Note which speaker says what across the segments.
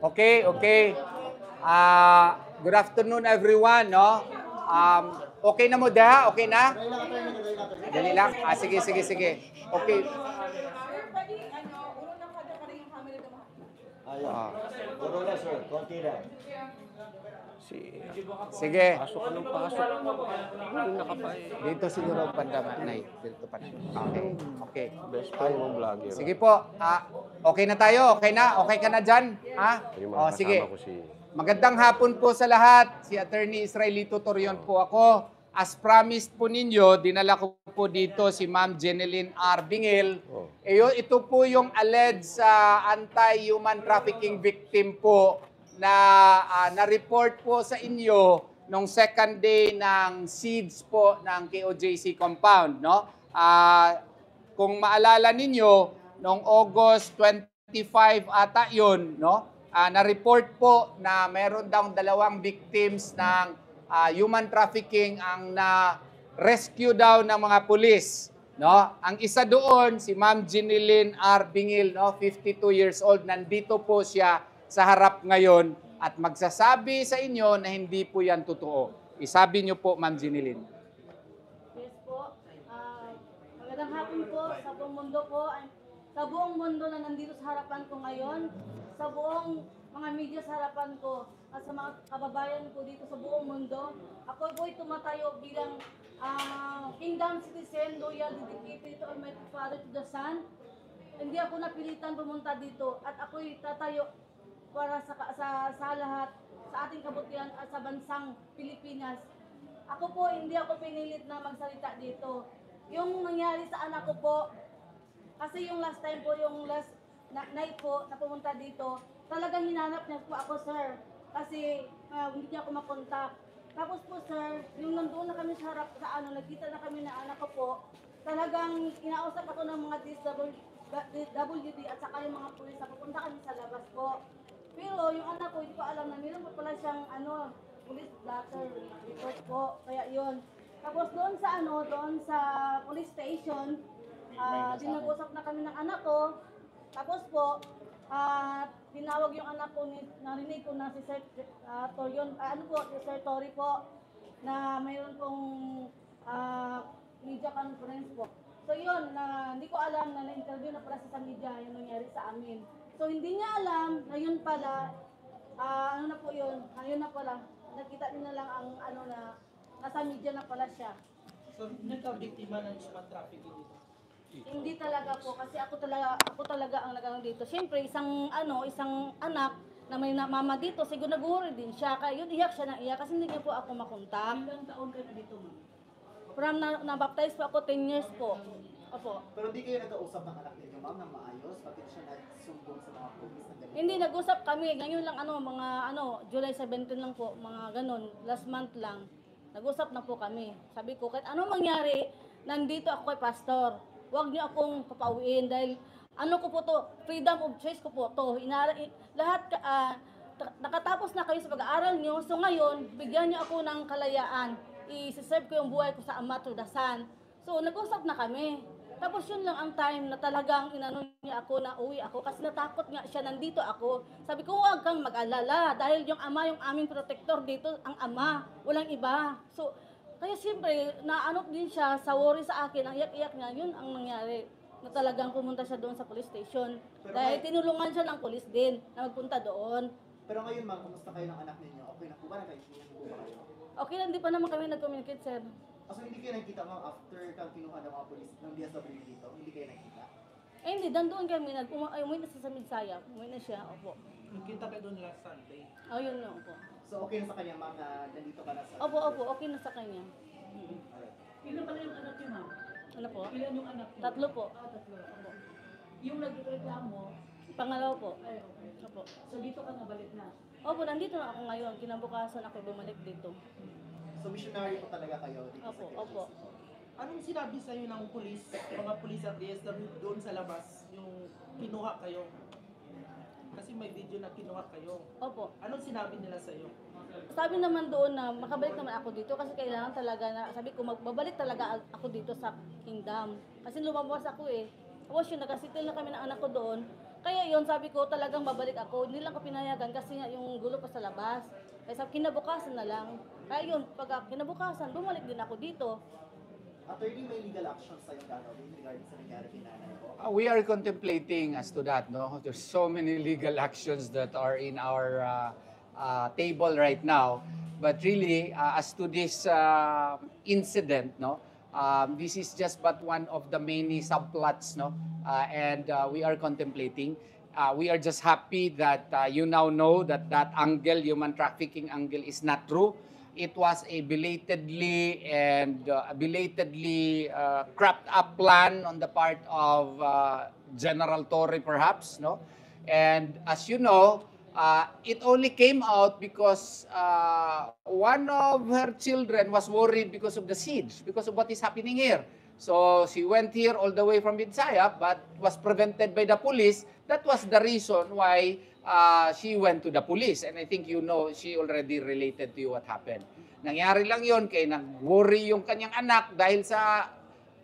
Speaker 1: Okay, okay. Good afternoon everyone, no? Okay na mo da? Okay na? Dali lang. Sige, sige, sige. Okay. Ah,
Speaker 2: Puro na, sir. Konti lang.
Speaker 1: sige.
Speaker 3: Pasok ka ng pasok. Hindi nakapay.
Speaker 1: Dito siguro pandama na. Dito pa na. Okay. Okay.
Speaker 3: Best friend mo vlogger.
Speaker 1: Sige po. Okay na tayo? Okay na? Okay ka na dyan? Ha?
Speaker 3: Yung mga
Speaker 1: Sige.
Speaker 3: kasama ko si...
Speaker 1: Magandang hapon po sa lahat. Si Attorney Israelito Torion po ako. As promised po ninyo, dinala ko po dito si Ma'am Jeneline R. Bingil.
Speaker 3: Oh.
Speaker 1: Ito po yung alleged anti-human trafficking victim po na na-report po sa inyo nung second day ng siege po ng KOJC compound. No? Kung maalala ninyo, noong August 25 ata yun, no? Na-report po na meron daw 2 victims ng human trafficking ang na-rescue daw ng mga pulis. No? Ang isa doon, si Ma'am Jeneline R. Bingil, no? 52 years old, nandito po siya sa harap ngayon at magsasabi sa inyo na hindi po yan totoo. Isabi niyo po, Ma'am Jeneline.
Speaker 4: Yes po. Magandang hapon po sa buong mundo po. Sa buong mundo na nandito sa harapan ko ngayon, sa buong mga media sa harapan ko, at sa mga kababayan ko dito sa buong mundo, ako po'y tumatayo bilang kingdom citizen, loyal, dedicated to Almighty Father, to the Son. Hindi ako napilitan pumunta dito at ako'y tatayo para sa lahat, sa ating kabutihan at sa bansang Pilipinas. Ako po, hindi ako pinilit na magsalita dito. Yung nangyari sa anak ko po, kasi yung last time po, yung last night po na pumunta dito, talagang hinanap niya po ako, sir. Kasi hindi niya ako makontak. Tapos po, sir, yung nandoon na kami sa harap sa nagkita na kami na anak ko po, talagang inausap ako ng mga DSWD at saka yung mga pulis na pupunta kami sa labas po. Pero yung anak ko, hindi ko alam na meron po pala siyang police blotter report po. Kaya yun. Tapos doon sa police station, dinag-usap na kami ng anak ko. Tapos po, tinawag yung anak ko, narinig ko na si Sir Torion, si Sir Tori po, na mayroon pong media conference po. So yun, hindi ko alam na na-interview na pala sa media yung nangyari sa amin. So hindi niya alam na yun pala, ngayon na pala, nakita niya na lang ang na nasa media na pala siya.
Speaker 5: So, nagka-biktima ng human trafficking dito?
Speaker 4: Hindi talaga po kasi ako talaga ang nagano dito. Siyempre isang anak na may mama dito, siguro nag-worry din siya. Kaya yun iyak siya ng iyak kasi hindi niya po ako makontak.
Speaker 5: Ilang taon ka na dito, ma'am?
Speaker 4: From na-baptize po ako 10 years po. Opo.
Speaker 2: Pero di kayo nag-uusap ng anak ninyo, ma'am, ng maayos? Bakit siya nagsumbong sa mga pulis na ganito?
Speaker 4: Hindi nag-usap kami. Ngayon lang July 17 lang po, mga ganon, last month lang. Nag-usap na po kami. Sabi ko, kahit ano mangyari, nandito ako kay pastor. Huwag niyo akong papauwiin dahil ko po to, freedom of choice ko po to. Nakatapos na kayo sa pag-aaral niyo, so ngayon, bigyan niyo ako ng kalayaan. I-serve ko yung buhay ko sa Ama to the Son. So nag-usap na kami. Tapos yun lang ang time na talagang niya ako na uwi ako kasi natakot nga siya, nandito ako. Sabi ko, huwag kang mag-alala dahil yung Ama, yung aming protector dito, ang Ama, walang iba. So, kaya siyempre, din siya sa worry sa akin, ang iyak-iyak niya, yun ang nangyari. Na talagang pumunta siya doon sa police station. Dahil tinulungan siya ng police din na magpunta doon.
Speaker 2: Pero ngayon, ma'am, kumusta kayo ng anak ninyo? Okay na po ba? Nagkaibigan po ba kayo?
Speaker 4: Okay lang, di pa naman kami nag-communicate, sir.
Speaker 2: So, hindi kayo nakikita, ma'am, after kang kinuha ng mga pulis ng DSWD dito? Hindi kayo nakikita?
Speaker 4: Hindi, doon kami, umuwi na siya sa Midsaya. Umuwi na siya, opo.
Speaker 5: Nagkita kayo doon last Sunday.
Speaker 4: Yun na, opo.
Speaker 2: So, okay na sa kanya, ma'am, na nandito ka na sa...
Speaker 4: Opo, okay na sa kanya.
Speaker 5: Ilan pala yung anak niyo, ma'am?
Speaker 4: Ano po?
Speaker 5: Ilan yung anak niyo?
Speaker 4: 3 po.
Speaker 5: 3. Opo. Yung nagreklamo,
Speaker 4: Pangalawa po.
Speaker 5: ay okay.
Speaker 4: Opo.
Speaker 5: So, dito ka nabalik na?
Speaker 4: Opo, nandito na ako ngayon. Kinabukasan ako bumalik dito.
Speaker 2: So, missionary po talaga kayo dito
Speaker 4: Opo,
Speaker 2: sa
Speaker 4: opo.
Speaker 5: Anong sinabi sa'yo ng pulis, mga pulis at DSW doon sa labas, yung kinuha kayo? Kasi may video na kinuha kayo.
Speaker 4: Opo.
Speaker 5: Anong sinabi nila sa'yo?
Speaker 4: Sabi naman doon na makabalik naman ako dito kasi kailangan talaga na, sabi ko magbabalik talaga ako dito sa kingdom. Kasi lumabas ako eh. Tapos yun, nagasitil na kami ng anak ko doon. Kaya yun, sabi ko talagang babalik ako. Hindi lang ko pinayagan kasi nga yung gulo pa sa labas. Kaya sabi, kinabukasan na lang. Kaya yun, pag kinabukasan, bumalik din ako dito.
Speaker 2: Attorney, may legal action sa yung gagawin regarding sa nangyari kay nanay po?
Speaker 1: We are contemplating as to that. No, there's so many legal actions that are in our table right now. But really, as to this incident, no, this is just but one of the many subplots, no, and we are contemplating. We are just happy that you now know that that angle, human trafficking angle, is not true. It was a belatedly cropped up plan on the part of General Torre, perhaps, no. And as you know, it only came out because one of her children was worried because of the siege, because of what is happening here. So she went here all the way from Bidsaya, but was prevented by the police. That was the reason why she went to the police. And I think you know, she already related to you what happened. Nangyari lang yon kay nag-worry yung kanyang anak dahil sa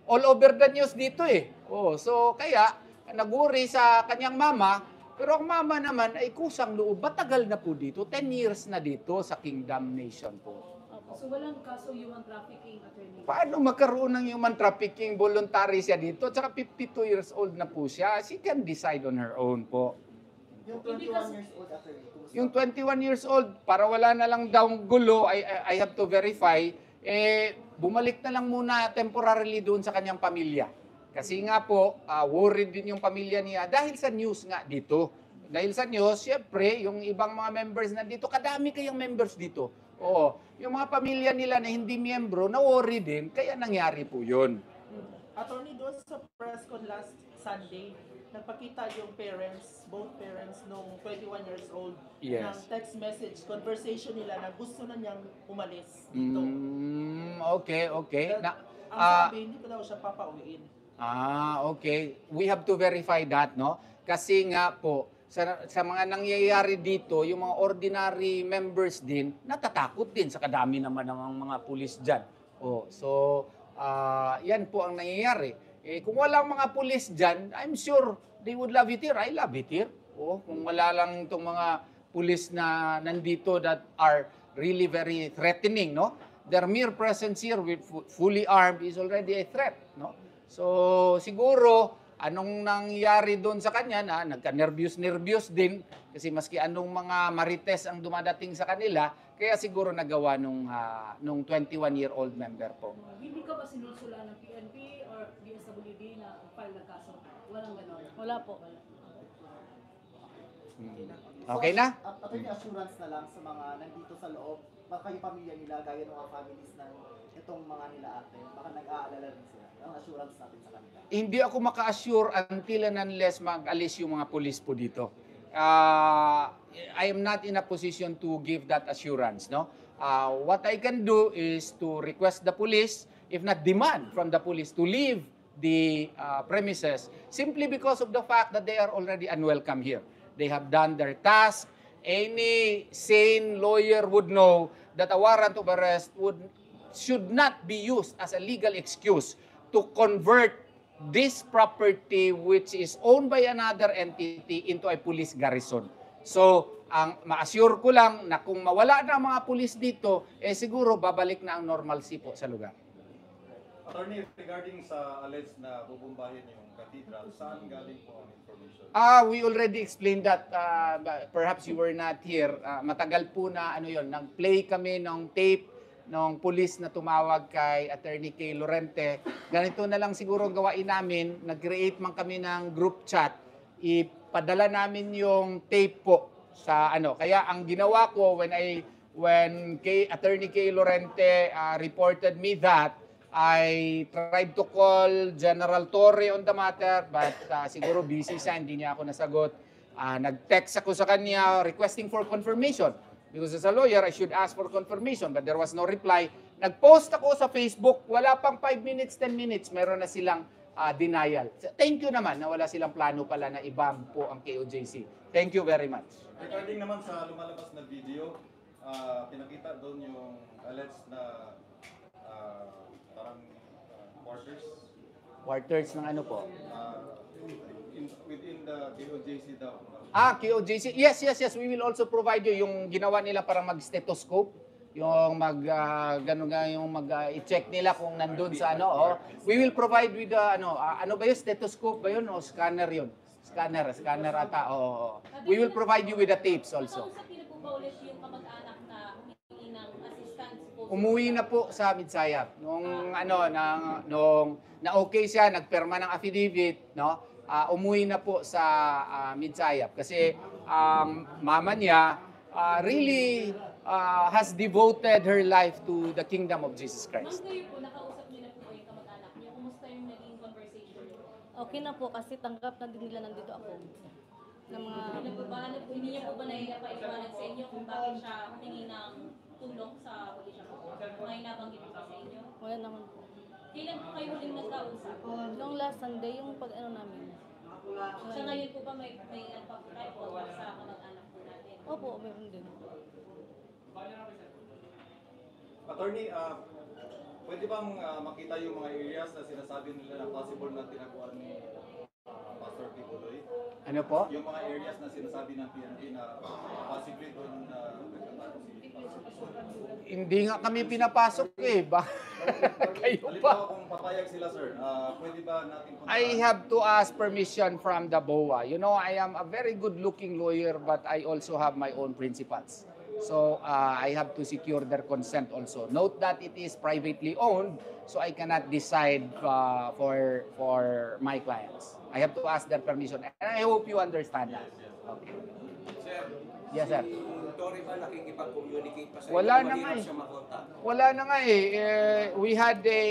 Speaker 1: all over the news dito eh. Oh, so kaya nag-worry sa kanyang mama. Pero ang mama naman ay kusang loob. Matagal na po dito. 10 years na dito sa Kingdom Nation po.
Speaker 6: So walang kaso human trafficking, attorney?
Speaker 1: Paano magkaroon ng human trafficking? Voluntary siya dito. Tsaka 52 years old na po siya. She can decide on her own po.
Speaker 2: Yung 21 years old, attorney, kumusta?
Speaker 1: Yung 21 years old, para wala na lang daw gulo, I have to verify, bumalik na lang muna temporarily doon sa kanyang pamilya. Kasi nga po, worried din yung pamilya niya dahil sa news nga dito. Dahil sa news, syempre, yung ibang mga members nandito, kadami kayong members dito. Oo, yung mga pamilya nila na hindi miyembro, na-worry din, kaya nangyari po yun.
Speaker 5: Attorney, doon sa press con last Sunday, nagpakita yung parents, both parents nung 21 years old,
Speaker 1: Yes.
Speaker 5: ng text message, conversation nila na gusto na niyang umalis dito.
Speaker 1: Okay.
Speaker 5: Ang
Speaker 1: Ah,
Speaker 5: sabi, hindi ko daw siya papauwiin.
Speaker 1: Okay. We have to verify that, no? Kasi nga po, sa mga nangyayari dito, yung mga ordinary members din, natatakot din sa kadami naman ng mga pulis dyan. So, yan po ang nangyayari. Kung walang mga pulis dyan, I'm sure they would love it here. I love it here. Kung wala lang itong mga pulis na nandito that are really very threatening, no? Their mere presence here with fully armed is already a threat, no? So, siguro, anong nangyari doon sa kanya na nagka-nervyos din kasi maski anong mga marites ang dumadating sa kanila, kaya siguro nagawa nung 21-year-old member po.
Speaker 6: Hindi ka ba sinusula ng PNP or DSWD na file ng kaso? Walang ganon.
Speaker 4: Wala po.
Speaker 1: Okay na?
Speaker 2: Attorney, assurance na lang sa mga nandito sa loob, baka yung pamilya nila, gaya ng mga families ng itong mga nila ate, baka nag-aalala rin sila. Ang assurance natin sa kanila.
Speaker 1: Hindi ako maka-assure until and unless mag-alis yung mga pulis po dito. I am not in a position to give that assurance, no? What I can do is to request the police, if not demand from the police, to leave the premises simply because of the fact that they are already unwelcome here. They have done their task. Any sane lawyer would know that a warrant of arrest should not be used as a legal excuse to convert this property which is owned by another entity into a police garrison. So, ang ma-assure ko lang na kung mawala na ang mga pulis dito, siguro babalik na ang normalcy po sa lugar.
Speaker 7: Attorney, regarding sa alleged na bubumbahin yung cathedral, saan galing po ang information?
Speaker 1: We already explained that. Perhaps you were not here. Matagal po na nag-play kami ng tape ng pulis na tumawag kay Attorney Kay Lorente. Ganito na lang siguro ang gawain namin. Nag-create man kami ng group chat. Ipadala namin yung tape po sa Kaya ang ginawa ko when Attorney Kay Lorente reported me that, I tried to call General Torre on the matter, but siguro busy siya, hindi niya ako nasagot. Nag-text ako sa kanya requesting for confirmation. Because as a lawyer, I should ask for confirmation, but there was no reply. Nag-post ako sa Facebook, wala pang 5 minutes, 10 minutes, meron na silang denial. Thank you naman na wala silang plano pala na i-bomb po ang KOJC. Thank you very much.
Speaker 7: Regarding naman sa lumalabas na video, pinakita doon yung alleged na parang quarters.
Speaker 1: Quarters ng po?
Speaker 7: within the KOJC daw.
Speaker 1: QOJC. Yes. We will also provide you yung ginawa nila para mag-stethoscope. Yung i-check nila kung nandun sa ano. Oh. We will provide with the, ano ba yun? Stethoscope ba yun? O scanner yun? Scanner ata. Oh. We will provide you with the tapes also.
Speaker 4: Nakausap niyo na po ba ulit yung kamag-anak na humingi ng assistance po?
Speaker 1: Umuwi na po sa Midsayap. Nung na okay siya, nagperma ng affidavit, no? Umuwi na po sa Midsayap kasi mama niya really has devoted her life to the kingdom of Jesus
Speaker 4: Ma'am,
Speaker 1: Christ.
Speaker 4: kayo po, nakausap niyo na po ba yung kamag-anak niyo? Kumusta yung naging conversation niyo? Okay na po kasi tanggap na din nila nandito ako. Ng mga... Hindi niya po ba naipaliwanag sa inyo kung bakit siya humingi ng tulong sa pulisya po? May nabanggit po sa inyo? Wala naman po. Kailan po kayo huling nagkausap? Noong last Sunday, yung pag-ano namin. Sa ngayon po ba may nagpapunay po sa kamag-anak po natin? Opo, meron din.
Speaker 7: Attorney, pwede bang makita yung mga areas na sinasabi nila na possible na tinaguan ni Pastor Kibuloy?
Speaker 1: Ano po?
Speaker 7: Yung mga areas na sinasabi ng PNP na possibly doon na nagkatago si Pastor Kibuloy?
Speaker 1: Hindi nga kami pinapasok eh. Kayo
Speaker 7: Halimbawa
Speaker 1: pa.
Speaker 7: kung papayag sila, sir, pwede ba natin puntahan?
Speaker 1: I have to ask permission from the BOA. You know, I am a very good-looking lawyer, but I also have my own principles. So, I have to secure their consent also. Note that it is privately owned, so I cannot decide for my clients. I have to ask their permission, and I hope you understand that. Okay.
Speaker 3: Sir,
Speaker 1: Yes, sir.
Speaker 3: si Tory ba nakikipag-communicate pa sa
Speaker 1: Wala
Speaker 3: inyo?
Speaker 1: na nga
Speaker 3: Mahirap
Speaker 1: eh.
Speaker 3: siya makontak.
Speaker 1: Wala na nga eh. We had a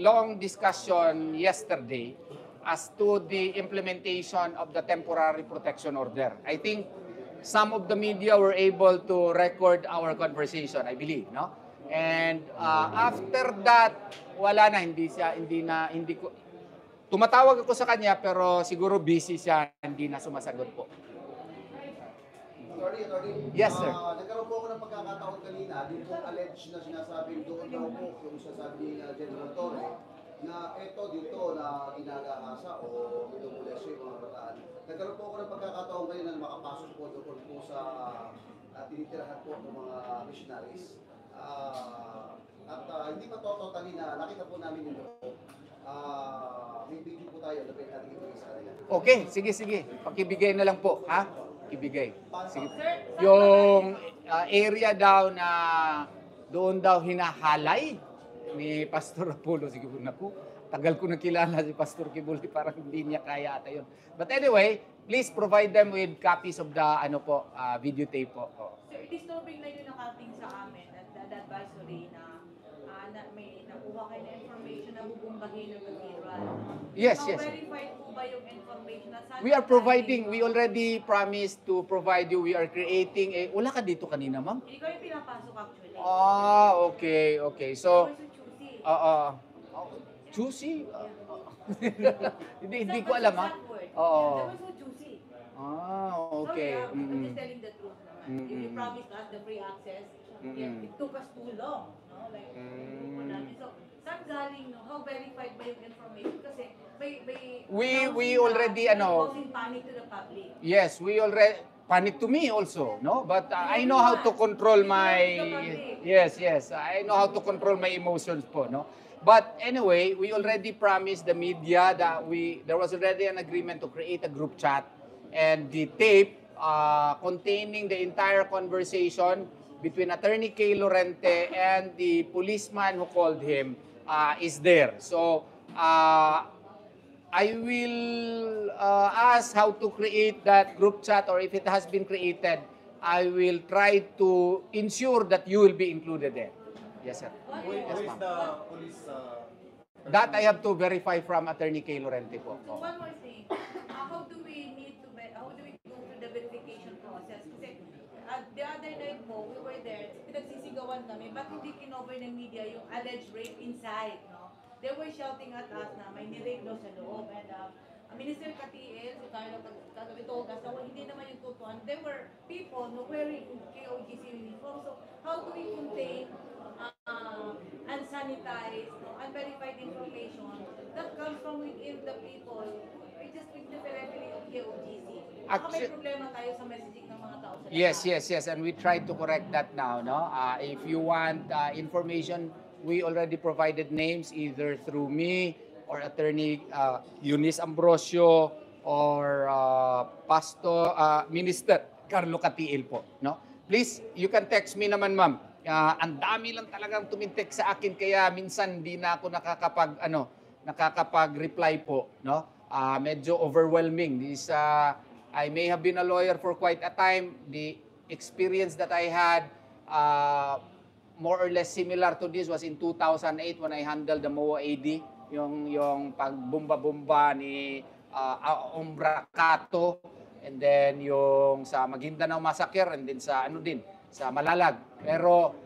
Speaker 1: long discussion yesterday as to the implementation of the temporary protection order. I think some of the media were able to record our conversation, I believe, no? And after that, wala na, hindi ko, tumatawag ako sa kanya pero siguro busy siya, hindi na sumasagot po.
Speaker 8: Attorney.
Speaker 1: Yes, sir.
Speaker 8: Nagkaroon po ako ng pagkakataon kanina, din po alleged na sinasabing doon daw po yung sinasabi ni General Torre na eto dito na ginagahasa o minumulesyo yung mga bataan. Nagkaroon po ako ng pagkakataon kanina na makapasok po doon po sa tinitirahan po ng mga missionaries. Hindi pa totally na nakita po namin yung loob. May video po tayo na pwede natin ibigay sa kanila.
Speaker 1: Okay, sige. Pakibigay na lang po, ha? Ibigay. Sige. Yung area daw na doon daw hinahalay ni Pastor Apollo, siguro na po. Tagal ko nakilala si Pastor Kibuloy, parang hindi niya kaya ata yun. But anyway, please provide them with copies of the videotape po. Oh.
Speaker 6: Sir, disturbing na yun nakating sa amin at the advisory na may nakuha kayo na information na bubumbahin ng cathedral.
Speaker 1: Yes.
Speaker 6: Verified po ba yung information? At saan
Speaker 1: We are providing, we already promised to provide you, we are creating a, wala ka dito kanina, ma'am?
Speaker 6: Hindi ko yung pinapasok actually.
Speaker 1: Okay. So,
Speaker 6: There was a
Speaker 1: choosy?
Speaker 6: choosy.
Speaker 1: Hindi ko alam, ha? Oo.
Speaker 6: There was no choosy.
Speaker 1: Okay.
Speaker 6: Sorry, I'm just telling the truth naman. If you promised us the free access, it took us too long. No? Like, so, saan galing, no? How verified ba yung information? Kasi,
Speaker 1: We already,
Speaker 6: causing panic to the public.
Speaker 1: Yes, we already, panic to me also, no? But I know how to control my, yes, I know how to control my emotions po, no? But anyway, we already promised the media that there was already an agreement to create a group chat, and the tape containing the entire conversation between Attorney Kay Lorente and the policeman who called him is there. So, I will ask how to create that group chat, or if it has been created, I will try to ensure that you will be included there. Yes, sir.
Speaker 7: Who
Speaker 1: Yes,
Speaker 7: is
Speaker 1: ma'am.
Speaker 7: the police?
Speaker 1: That I have to verify from Attorney Kay Lorente po.
Speaker 6: So one more thing, how do we go through the verification process? Kasi the other night po, we were there, pinagsisigawan kami, ba't hindi kinover ng media yung alleged rape inside, no? They were shouting at us na may nirape daw sa loob, and Minister Katiel, si Carlo kagabi told us na hindi naman yung tutuan. There were people no wearing KOGC uniform, so how do we contain unsanitized, unverified information that comes from within the people? just with the periphery of KOGC. Baka may
Speaker 1: Actu-
Speaker 6: problema tayo sa messaging ng mga tao sa
Speaker 1: Yes, and we try to correct that now, no? If you want information, we already provided names either through me or Attorney Eunice Ambrosio or Minister Carlo Catiil po, no? Please, you can text me naman, ma'am. Ang dami lang talagang tumintext sa akin kaya minsan hindi na ako nakakapag-reply po, no? Medyo overwhelming. I may have been a lawyer for quite a time. The experience that I had, more or less similar to this, was in 2008 when I handled the MOA AD, yung pagbumba-bumba ni Umbracato, and then yung sa Maguindanao Massacre, and then sa sa Malalag. Pero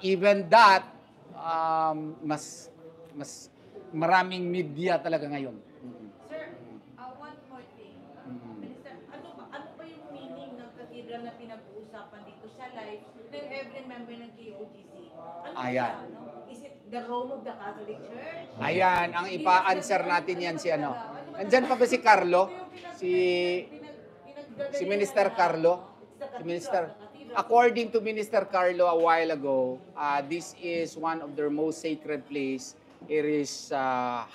Speaker 1: even that, mas maraming media talaga ngayon.
Speaker 6: Sir, one more thing. Minister, ano ba yung meaning ng cathedral na pinag-uusapan dito sa live ng every member ng KOGC? Ano
Speaker 1: Ayan.
Speaker 6: siya, no? Is it the Rome of the Catholic Church?
Speaker 1: Ayan, ang ipa-answer natin yan si ano. Nandyan pa ba si Carlo? Si Minister Carlo? Si Minister. According to Minister Carlo a while ago, this is one of their most sacred place. It is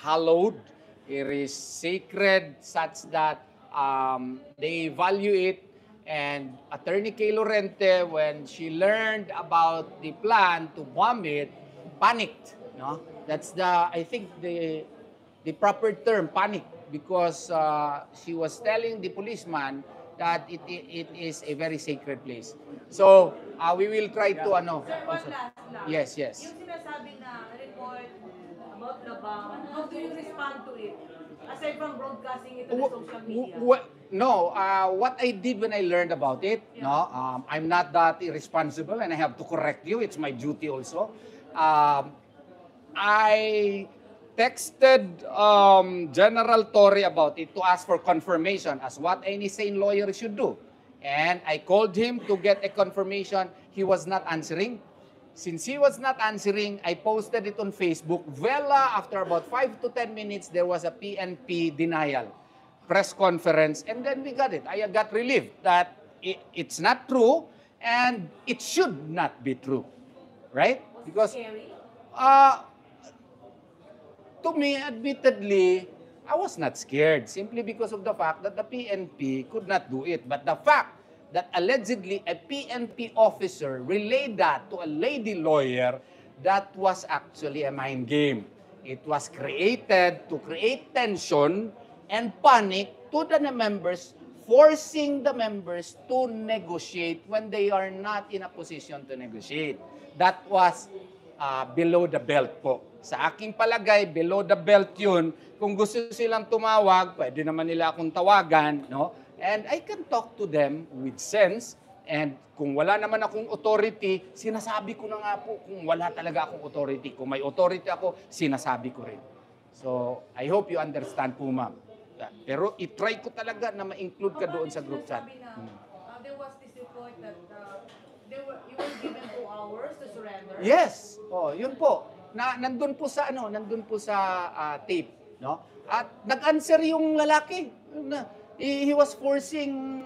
Speaker 1: hallowed. It is sacred such that they value it. And Attorney Kay Lorente, when she learned about the plan to bomb it, panicked. No, that's I think the proper term, panic, because she was telling the policeman that it is a very sacred place. So we will try to
Speaker 6: Sir, one
Speaker 1: also.
Speaker 6: last lang.
Speaker 1: Yes.
Speaker 6: Yung sinasabi na report about the bomb, how do you respond to it? Aside from broadcasting it on the social media.
Speaker 1: No, what I did when I learned about it, no, I'm not that irresponsible and I have to correct you. It's my duty also. I texted General Torre about it to ask for confirmation as what any sane lawyer should do. And I called him to get a confirmation. He was not answering. Since he was not answering, I posted it on Facebook. After about 5 to 10 minutes, there was a PNP denial press conference, and then we got it. I got relieved that it's not true and it should not be true. Right? Because
Speaker 6: Scary.
Speaker 1: to me, admittedly, I was not scared simply because of the fact that the PNP could not do it. But the fact that allegedly a PNP officer relayed that to a lady lawyer, that was actually a mind game. It was created to create tension and panic to the members, forcing the members to negotiate when they are not in a position to negotiate. That was below the belt po. Sa aking palagay, below the belt yun. Kung gusto silang tumawag, pwede naman nila akong tawagan, no? And I can talk to them with sense. And kung wala naman akong authority, sinasabi ko na nga po kung wala talaga akong authority. Kung may authority ako, sinasabi ko rin. So, I hope you understand po, ma'am. Pero itry ko talaga na ma-include ka doon sa group chat.
Speaker 6: There was this report that you were given 2 hours to surrender.
Speaker 1: Yes. Oh, yun po. Nandun po sa tape, no? At nag-answer yung lalaki. He was forcing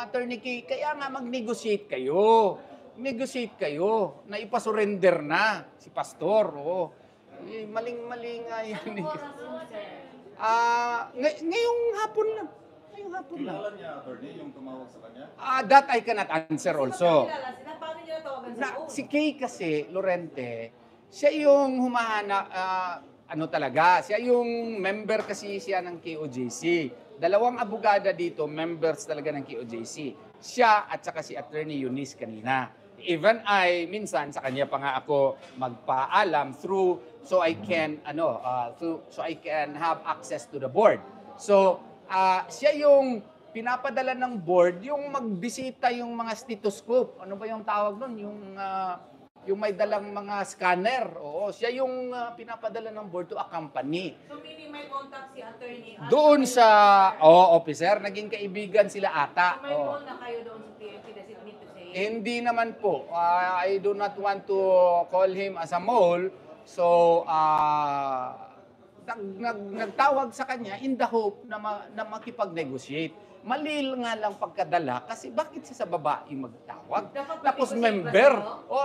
Speaker 1: Attorney Kay, kaya nga mag-negotiate kayo. Negotiate kayo na ipasurrender na si pastor. Oh. Maling-mali nga yan.
Speaker 6: Anong oras yun, sir?
Speaker 1: Ngayong hapon lang. Ngayong hapon lang.
Speaker 7: Kilala niya, attorney, yung tumawag sa kanya?
Speaker 1: That I cannot answer also.
Speaker 6: Magkakilala sila, paano niyo natawagan sa phone?
Speaker 1: Si Kay kasi, Lorente, siya yung humahana, siya yung member kasi siya ng KOJC. Dalawang abogada dito, members talaga ng KOJC. Siya at saka si Attorney Eunice kanina. Even minsan sa kanya pa nga ako magpaalam so I can have access to the board. So, siya yung pinapadala ng board, yung magbisita yung mga stethoscope. Ano ba yung tawag nun? Yung may dalang mga scanner. Oo, siya yung pinapadala ng board to a company.
Speaker 6: So meaning may contact si attorney?
Speaker 1: Doon sa officer, naging kaibigan sila ata.
Speaker 6: So may call na kayo doon sa PNP, does it need to say?
Speaker 1: Hindi naman po. I do not want to call him as a mole. So, nagtawag sa kanya in the hope na, na makipag-negotiate. Mali nga lang pagkadala kasi bakit siya sa babae magtawag?
Speaker 6: Dapat
Speaker 1: Tapos
Speaker 6: mag-negotiate
Speaker 1: member.
Speaker 6: ba sa'yo?
Speaker 1: O,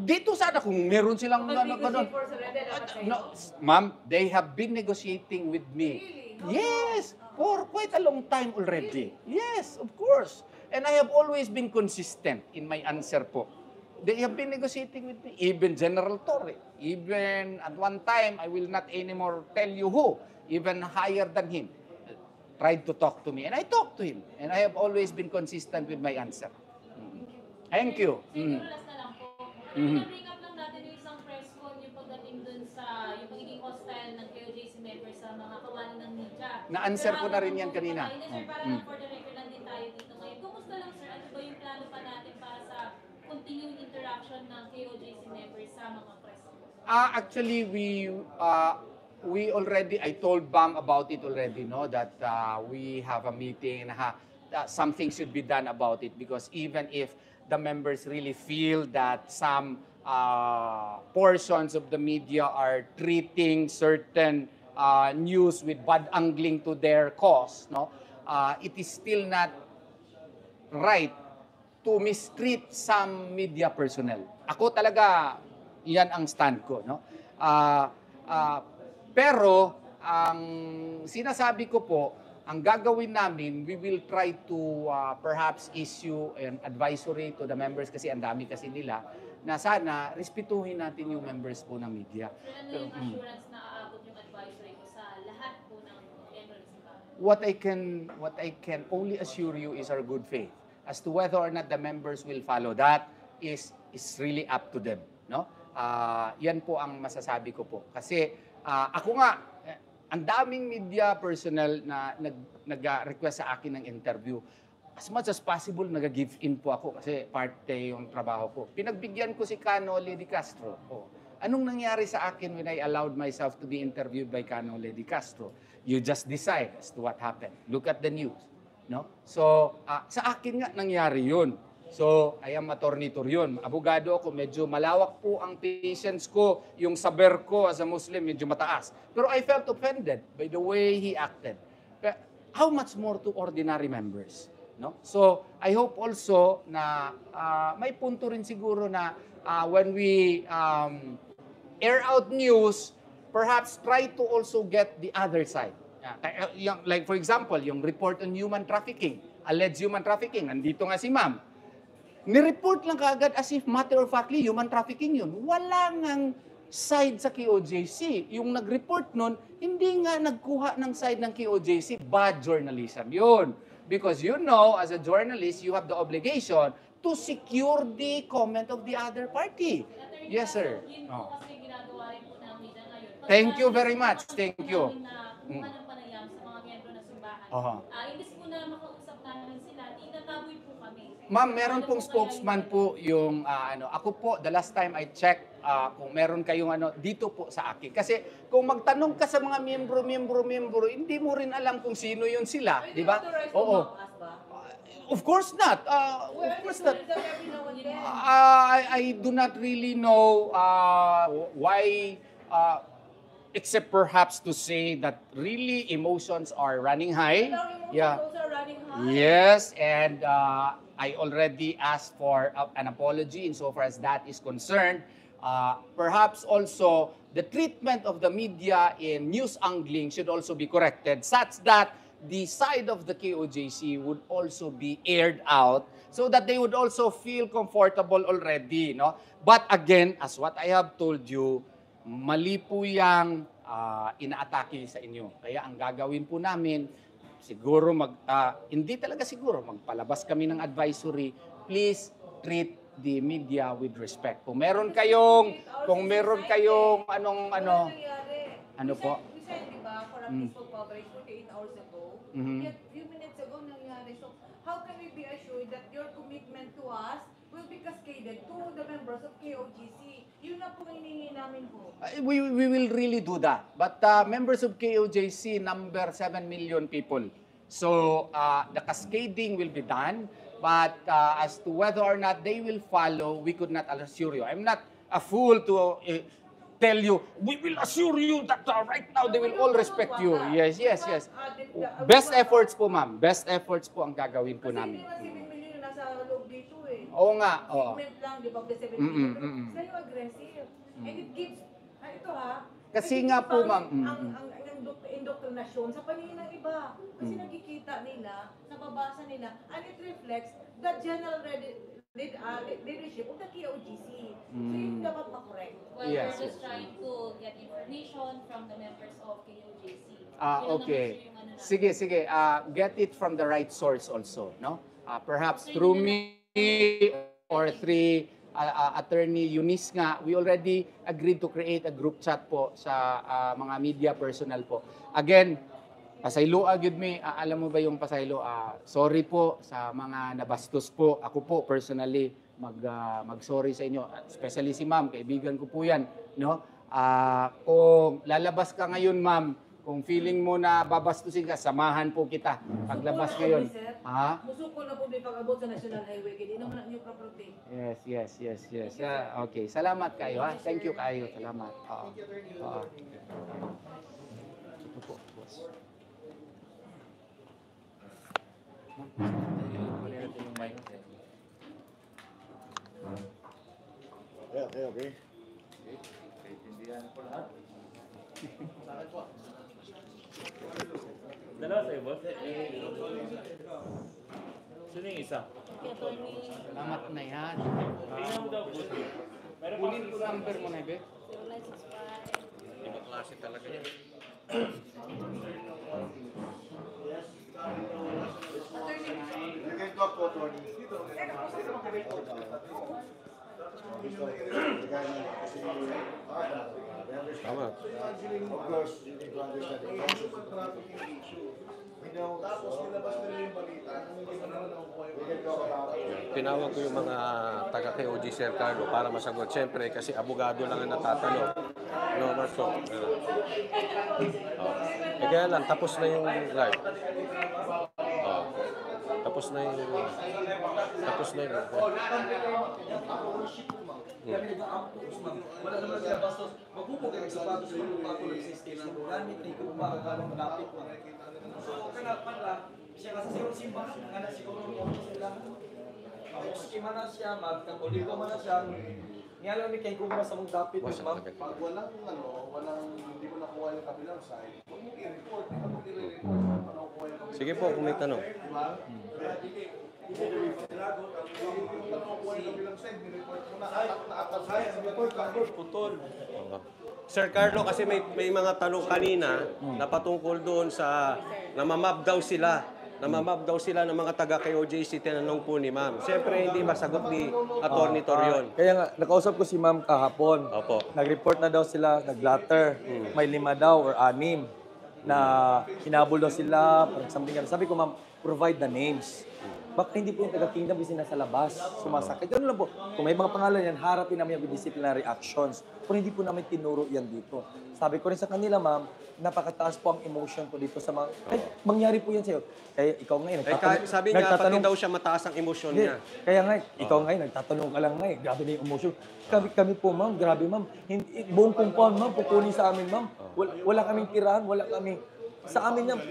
Speaker 1: dito sana kung meron silang
Speaker 6: Mag-negotiate for surrender dapat sa'yo.
Speaker 1: no, ma'am, they have been negotiating with me.
Speaker 6: Really?
Speaker 1: Yes, for quite a long time already. Yes, of course. And I have always been consistent in my answer po. They have been negotiating with me, even General Torre. Even at one time, I will not anymore tell you who, even higher than him, tried to talk to me. And I talked to him. And I have always been consistent with my answer. Thank you.
Speaker 9: Siguro last na lang po. Na-bring up lang natin yung isang press con yung pagdating dun sa yung pagiging hostile ng KOJC members sa mga kawani ng media.
Speaker 1: Na-answer ko na rin yan kanina.
Speaker 9: Sir, para lang for the record lang din tayo dito ngayon. Kumusta lang sir, ano ba yung plano pa natin para sa continuing interaction ng KOJC members sa mga press con?
Speaker 1: Actually, we already, I told Bam about it already, no, that we have a meeting, something should be done about it because even if the members really feel that some portions of the media are treating certain news with bad angling to their cause, no, it is still not right to mistreat some media personnel. Ako talaga, yan ang stand ko, no. Pero, ang sinasabi ko po, ang gagawin namin, we will try to perhaps issue an advisory to the members kasi ang dami kasi nila, na sana respetuhin natin yung members po ng media.
Speaker 9: Pero ano yung assurance na aabot yung advisory ko sa lahat po ng members ba?
Speaker 1: What I can only assure you is our good faith. As to whether or not the members will follow that is really up to them, no? Yan po ang masasabi ko po. Kasi ako nga, ang daming media personnel na nag-request sa akin ng interview. As much as possible, nag-give in po ako kasi parte yung trabaho ko. Pinagbigyan ko si Canole de Castro. Anong nangyari sa akin when I allowed myself to be interviewed by Canole de Castro? You just decide as to what happened. Look at the news. No? So, sa akin nga nangyari yun. So, I am attorney yun. Abogado ako, medyo malawak po ang patience ko. Yung saber ko as a Muslim, medyo mataas. Pero I felt offended by the way he acted. But how much more to ordinary members? No? So, I hope also na may punto rin siguro na when we air out news, perhaps try to also get the other side. Like for example, yung report on human trafficking, alleged human trafficking, nandito nga si ma'am. Nireport lang kaagad as if matter of factly, human trafficking yun. Wala ngang side sa KOJC. Yung nag-report nun, hindi nga nagkuha ng side ng KOJC. Bad journalism yun. Because you know, as a journalist, you have the obligation to secure the comment of the other party. Yes, sir.
Speaker 9: Yun po kasi ginagawa rin po ng media ngayon.
Speaker 1: Thank you very much. Thank you.
Speaker 9: Kumuha ng panayam sa mga miyembro ng simbahan. Imbes po na makausap namin sila, tinataboy po kami.
Speaker 1: Ma'am, meron pong spokesman po yung ako po, the last time I checked, kung meron kayong dito po sa akin. Kasi kung magtanong ka sa mga miyembro, hindi mo rin alam kung sino yun sila, di ba? Oo. Of course not. Of course not. I do not really know why, except perhaps to say that really emotions are running high. Yeah. Yes, and I already asked for an apology insofar as that is concerned. Perhaps also the treatment of the media in news angling should also be corrected such that the side of the KOJC would also be aired out so that they would also feel comfortable already, no? But again, as what I have told you, mali po yang inaatake sa inyo. Kaya ang gagawin po namin, siguro hindi talaga siguro, magpalabas kami ng advisory, please treat the media with respect. Kung meron kayong ano po?
Speaker 6: We said, di ba, for a peaceful coverage 48 hours ago, yet few minutes ago nangyari. So, how can we be assured that your commitment to us will be cascaded to the members of KOJC? Yun na po hinihingi namin po.
Speaker 1: We will really do that. But members of KOJC number 7 million people. So the cascading will be done. But as to whether or not they will follow, we could not assure you. I'm not a fool to tell you, we will assure you that right now they will all respect you. Yes, yes, yes. Best efforts po, ma'am. Best efforts po ang gagawin po
Speaker 6: Kasi
Speaker 1: namin.
Speaker 6: hindi naman 7 million yung nasa loob dito eh.
Speaker 1: Oo nga, oo.
Speaker 6: Segment lang, di ba? The 7
Speaker 1: Mm-mm,
Speaker 6: million.
Speaker 1: mm-mm.
Speaker 6: Sila yung aggressive. And it keeps, ito ha.
Speaker 1: Kasi
Speaker 6: it keeps
Speaker 1: nga po, ma'am,
Speaker 6: ang indoctrinasyon sa paningin ng iba. Kasi
Speaker 1: Mm.
Speaker 6: nakikita nila, nababasa nila, and it reflects the general leadership of the KOGC. So yun dapat makorek.
Speaker 9: Well,
Speaker 1: Yes,
Speaker 9: we're just
Speaker 1: yes.
Speaker 9: trying to get information from the members of KOJC.
Speaker 1: Okay.
Speaker 9: Yun ang naman, sir, yung ano namin.
Speaker 1: Sige, sige. Get it from the right source also, no? Perhaps through me or through Attorney Eunice nga, we already agreed to create a group chat po sa mga media personnel po. Again, pasaylo agad me, alam mo ba yung pasaylo? Sorry po sa mga nabastos po. Ako po personally mag-sorry sa inyo, especially si ma'am, kaibigan ko po yan, no? Kung lalabas ka ngayon, ma'am, kung feeling mo na babastusin ka, samahan po kita. Paglabas ngayon. Ha?
Speaker 6: Musukol na po may pag-abot sa National Highway. Hindi naman ang inyong property.
Speaker 1: Yes. Okay, salamat kayo ha. Thank you kayo. Salamat. Oo. Oo. Ito po, boss.
Speaker 8: Okay.
Speaker 10: Dalawa sa'yo, boss? Sino yung isa?
Speaker 4: Kay Attorney
Speaker 1: Salamat na yan.
Speaker 10: Tingnan mo daw, boss. Meron
Speaker 1: Kunin ko number mo na, be.
Speaker 4: 0965.
Speaker 3: Ibang klase talaga yan.
Speaker 8: You can talk to attorney.
Speaker 3: Tama.
Speaker 8: Of course, you need to understand the issue. We know, tapos nilabas nila yung balita, we can talk about it.
Speaker 3: Tinawag ko yung mga taga KOG Sir Carlo para masagot. Siyempre, kasi abogado lang ang natatanong. No, Marso. Kaya lang, tapos na yung live. Tapos na yung...
Speaker 2: Kami nag-aapos, ma'am. Wala naman sila bastos. Magpupog ang sapatos sa yung patulog system na gamit ni kung makakalang malapit, ma'am. So, kanapan lang, siya kasi siguro simbahan, ang anak siguro yung sila. Skima na siya, magkakuligo man na siya. Nga lang ni kay Gumra sa mong dapit, ma'am.
Speaker 8: Pag walang, hindi mo nakuha yung kabilang side, huwag mo i-report, hindi mo i-report, paano nakuha yung kabilang.
Speaker 3: Sige po, kung may tanong.
Speaker 8: Diba?
Speaker 3: Sir Carlo, kasi may mga tanong kanina na patungkol doon sa namamab daw sila ng mga taga KOJC, tinanong po ni ma'am. Siyempre, hindi masagot ni Attorney Torion.
Speaker 11: Kaya nga, nakausap ko si ma'am kahapon.
Speaker 3: Opo.
Speaker 11: Nag-report na daw sila, nag-letter. May 5 daw or 6 na hinabol daw sila, parang something ganun. Sabi ko, ma'am, provide the names. Baka hindi po yung taga-kingdom kasi nasa labas, sumasakit. Ganun lang po. Kung may mga pangalan yan, harapin namin yung disciplinary actions. Pero hindi po namin tinuro yan dito. Sabi ko rin sa kanila, ma'am, napakataas po ang emotion ko dito sa mga... Ay, mangyari po yan sa'yo. Kaya ikaw ngayon,
Speaker 3: Sabi niya, pati daw siya mataas ang emosyon niya.
Speaker 11: Kaya nga, ikaw ngayon, nagtatanong ka lang nga eh. Grabe na yung emotion. Kami po, ma'am, grabe, ma'am. Buong compound, ma'am, pupunin sa amin, ma'am. Wala kaming tirahan, wala kami. Sa amin, ma'am,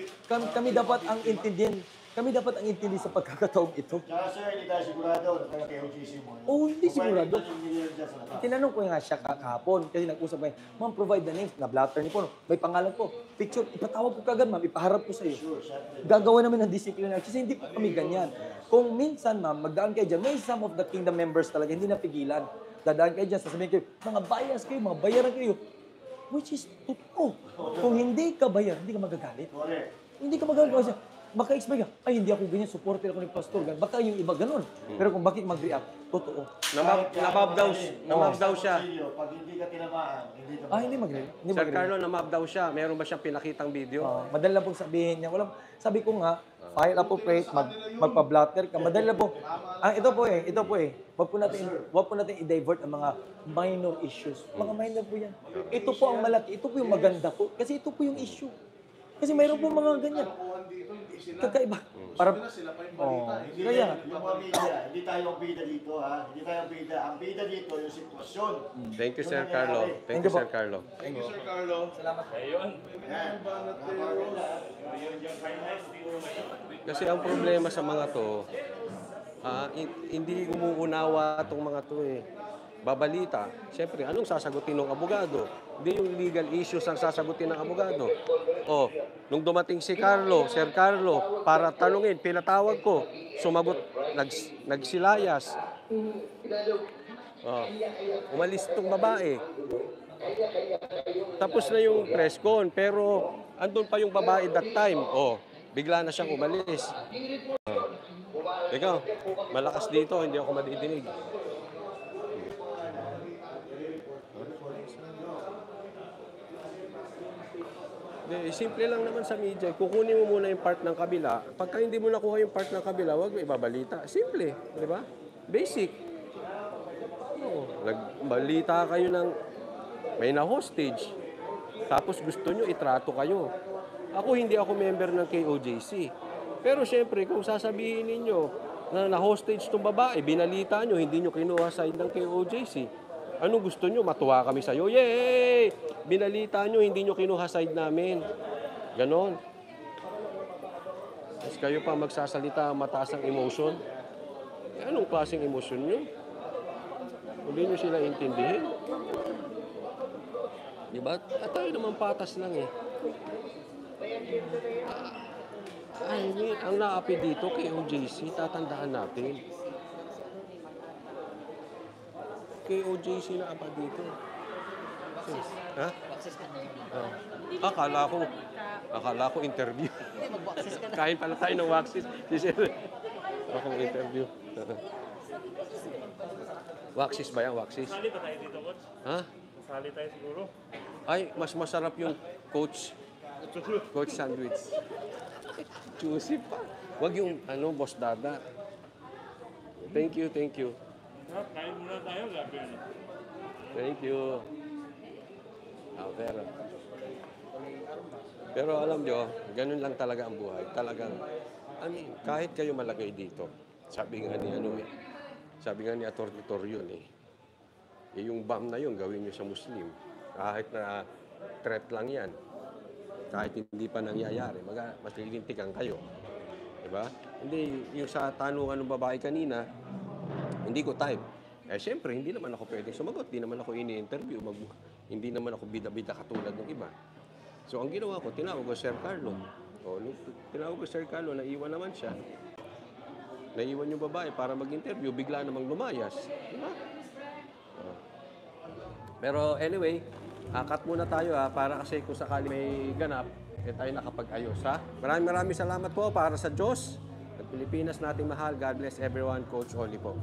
Speaker 11: kami dapat ang intindihan. Kami dapat ang intindi sa pagkakataong ito.
Speaker 8: Kaya sir, hindi tayo sigurado na taga-KOGC mo.
Speaker 11: Oo, hindi sigurado.
Speaker 8: Sigurado.
Speaker 11: Tinanong ko nga siya kahapon kasi nag-usap kayo, ma'am, provide the names. Na-blatter niyo po, no? May pangalan po. Picture, ipatawag ko kagad, ma'am, ipaharap ko sa iyo. Gagawa namin ng disciplinary kasi hindi po kami ganyan. Kung minsan, ma'am, magdaan kayo dyan, may some of the kingdom members talaga, hindi napigilan. Dadaan kayo dyan, sasabihin kayo, mga bias kayo, mga bayaran kayo. Which is totoo. Kung hindi ka bayar, hindi ka magagalit. Hindi ka magagalit kasi baka explain ka, ay hindi ako ganyan, supporter ako ni Pastor. Baka yung iba ganun. Pero kung bakit mag-react, totoo.
Speaker 3: Namab daw siya.
Speaker 8: Pag hindi ka tinamaan, hindi ka
Speaker 11: Hindi mag-react.
Speaker 3: Sir Carlo, namab daw siya. Meron ba siyang pinakitang video?
Speaker 11: Madali lang pong sabihin niya. Sabi ko nga, file appropriate, magpa-blatter ka. Madali lang po. Ito po eh. Wag po natin i-divert ang mga minor issues. Mga minor po yan. Ito po ang malaki. Ito po yung maganda po. Kasi ito po yung issue. Kasi mayroon po mga ganyan. Kakaiba. para
Speaker 8: sila pa yung
Speaker 11: oh,
Speaker 8: balita.
Speaker 11: kaya
Speaker 12: Yung mga media, hindi tayo ang bida dito ha. Hindi tayo ang bida. Ang bida dito yung sitwasyon.
Speaker 3: Thank you, Sir
Speaker 12: Yung
Speaker 3: Carlo.
Speaker 12: nangyayari.
Speaker 3: Thank you, Sir Carlo.
Speaker 7: Thank you, Sir Carlo.
Speaker 10: Ayun.
Speaker 12: Yan.
Speaker 3: Kasi ang problema sa mga to, hindi umuunawa itong mga to eh. Babalita. Siyempre, anong sasagutin ng abogado? Hindi yung legal issues ang sasagutin ng abogado. Oh, nung dumating si Carlo, Sir Carlo, para tanungin, pinatawag ko, sumagot, nagsilayas. Oh, umalis itong babae. Tapos na yung press con, pero andun pa yung babae that time. Oh, bigla na siyang umalis. Oh. Ikaw, malakas dito, hindi ako madidinig. Simple lang naman sa media. Kukunin mo muna yung part ng kabila. Pagka hindi mo nakuha yung part ng kabila, wag mo ibabalita. Simple, di ba? Basic. Nagbalita kayo ng may na-hostage. Tapos gusto nyo, itrato kayo. Hindi ako member ng KOJC. Pero syempre, kung sasabihin ninyo na na-hostage itong babae, binalita nyo, hindi nyo kinuha side ng KOJC. Anong gusto nyo? Matuwa kami sa'yo. Yay! Binalita nyo, hindi nyo kinuha side namin. Ganon. Tapos kayo pa magsasalita, mataas ang emotion. Anong klaseng emotion nyo? Hindi nyo sila intindihin. Diba? At tayo naman patas lang eh. Ang naapi dito kay OJC, tatandaan natin. Kay OJC na apa dito. Ha? Akala ko interview. Kain pala tayo ng waxis. Akong interview. Waxis ba yan? Waxis?
Speaker 10: Sali ba tayo dito, Coach?
Speaker 3: Ha?
Speaker 10: Sali tayo siguro.
Speaker 3: Ay, mas masarap yung Coach sandwich. Juicy pa. Wag yung Boss Dada. Thank you.
Speaker 10: Kain muna tayo, gabi na.
Speaker 3: Thank you. Pero alam nyo, ganun lang talaga ang buhay. Talagang, kahit kayo malagay dito, sabi nga ni Atty. Torion yung bomb na yun, gawin nyo sa Muslim. Kahit na threat lang yan. Kahit hindi pa nangyayari, mas lilintikan kayo. Diba? Hindi, yung sa tanungan ng babae kanina, hindi ko type. Siyempre, hindi naman ako pwedeng sumagot. Hindi naman ako ini-interview. Hindi naman ako bida-bida katulad ng iba. So, ang ginawa ko, tinawag ko Sir Carlo. Tinawag ko Sir Carlo, naiwan naman siya. Naiwan yung babae para mag-interview, bigla namang lumayas. Diba? Pero anyway, cut muna tayo para kasi kung sakali may ganap, tayo nakapag-ayos ha. Maraming salamat po para sa Diyos at Pilipinas nating mahal. God bless everyone. Coach Oli po.